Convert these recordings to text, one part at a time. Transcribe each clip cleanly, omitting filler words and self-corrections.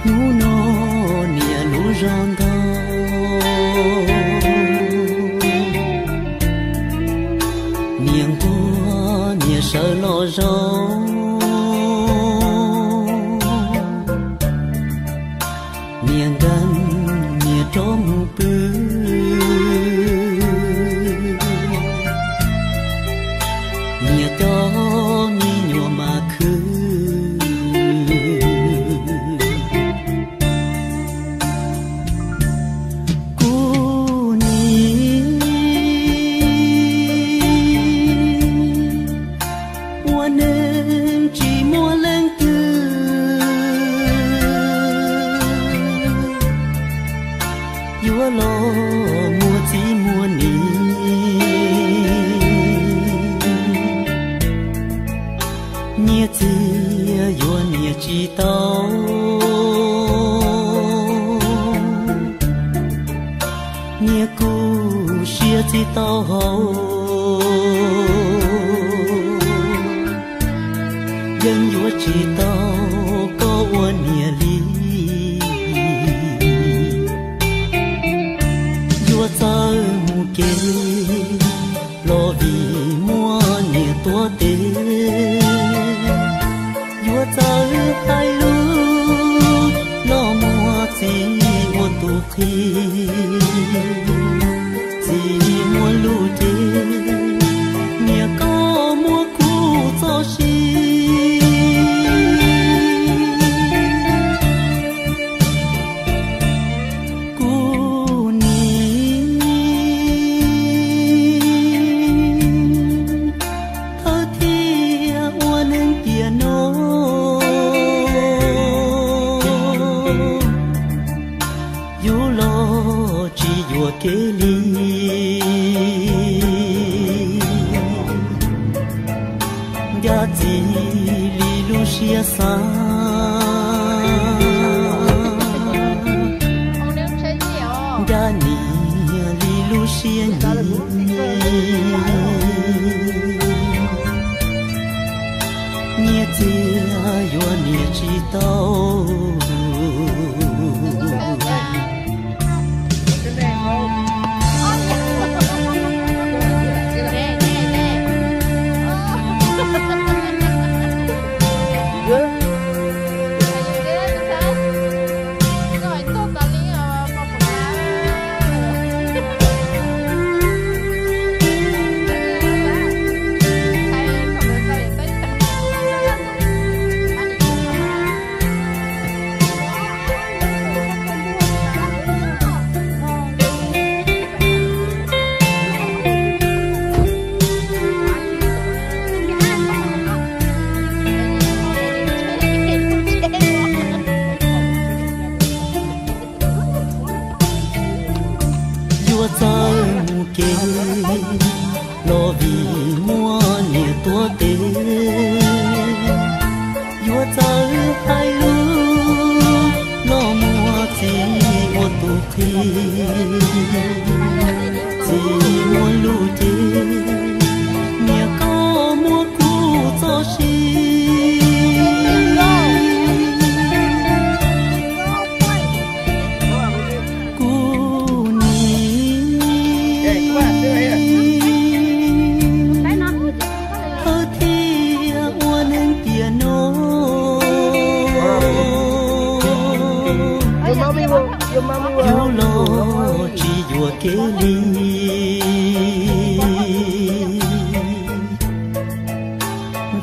nú nó nia nú rong đó niềng tua nia sợ lo rong niềng gần nia trống bư nia cho mi nhua mà khứ lo mua chỉ mua ní nia chỉ yo nia chỉ tao nia cu xia chỉ tao hậu dân yo chỉ tao có uốn nia lý sao kê lo vì mua nhiều tua tê vua sao hai lu lo mua chỉ mua tu khi chỉ mua lu tê nhiều có mua cũ cho xí kê ly ga chỉ li lu xia xa ga ni li lu xia nia chia yo nia chi tao sao kê lo vì mua nhiều tua tê vua sao hai lu lo mua chỉ mua tu khi chỉ mua lu tê nhiều có mua cũ cho xí yo lo chỉ yo kê ly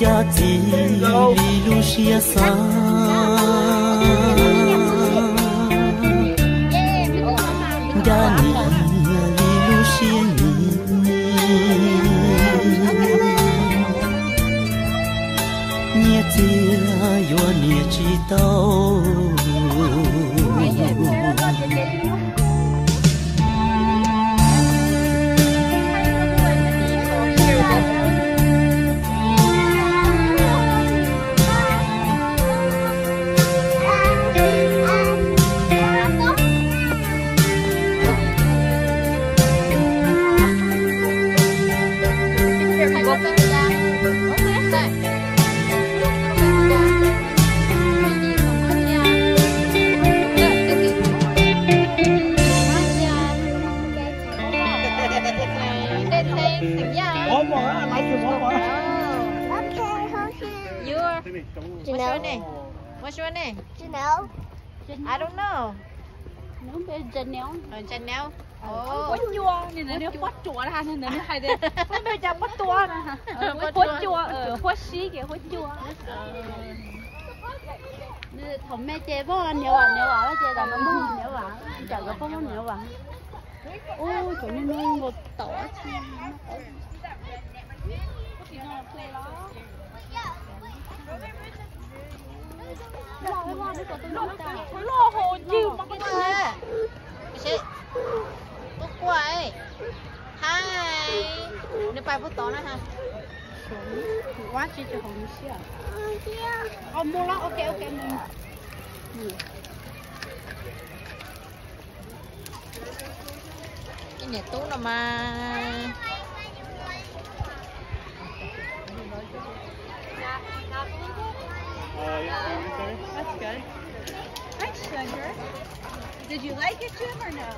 ga chỉ li lu xia xa ga ni li lu xia nia chia yo nia chỉ tao Which one nè? Chanel. I don't know. Nó bên Chanel. Chanel. Quất chua nên nó quất chua ha nên nó hay đấy. Nó bây giờ quất chua nè ha. Quất chua quất xí kìa quất chua. Thằng mẹ chơi bố anh nhiều à chơi là nó mua nhiều à chẳng có bố nhiều à ôi chỗ này nuôi một tổ chi lo hồ chiêu mà cái gì? Chị, bút quay. Hi. Đi bài bút tỏ nữa ha. quá chi cho hồng xí à mua lo ok Cái nhà tú nào mà. That's good. Hi, sugar. Did you like it, Jim, or no?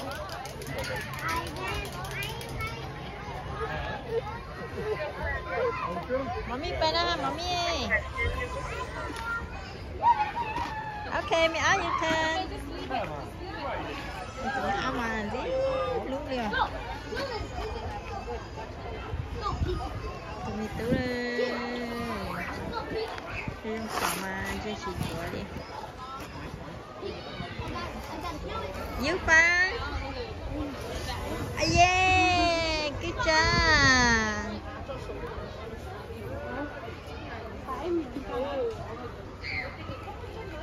Mommy bên đó ha, mommy ơi. Ok, mẹ áo như thế. Áo mà gì? Lúc đi à? Tụi mình tú lên. Cái trong sọ mà chơi xịt của đi. You fun? Yeah, good job.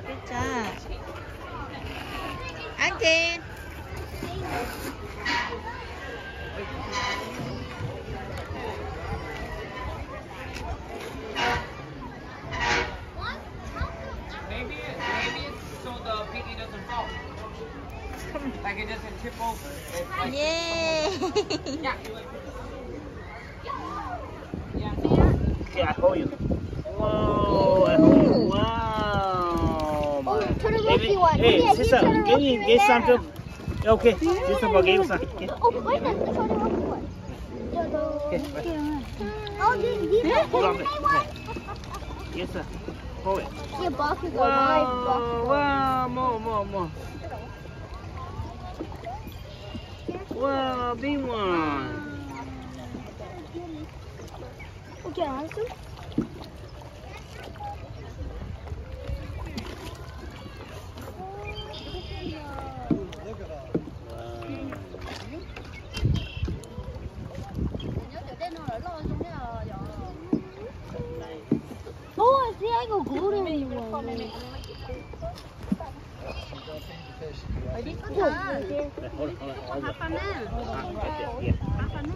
Good job. Again. Maybe it's so the piggy doesn't fall. Like it doesn't tip over. Yeah. Okay, I hold you. Whoa! Wow! Hey, sister, give some to. Okay, sister, give some. Okay. oh wait a minute Okay, wait. oh this Drop it. Yes, sir. Hold it. your box is Wow! Wow! More. Wow! Big one. okay answer oh see I go good in you Hold on. Have fun now. Yeah.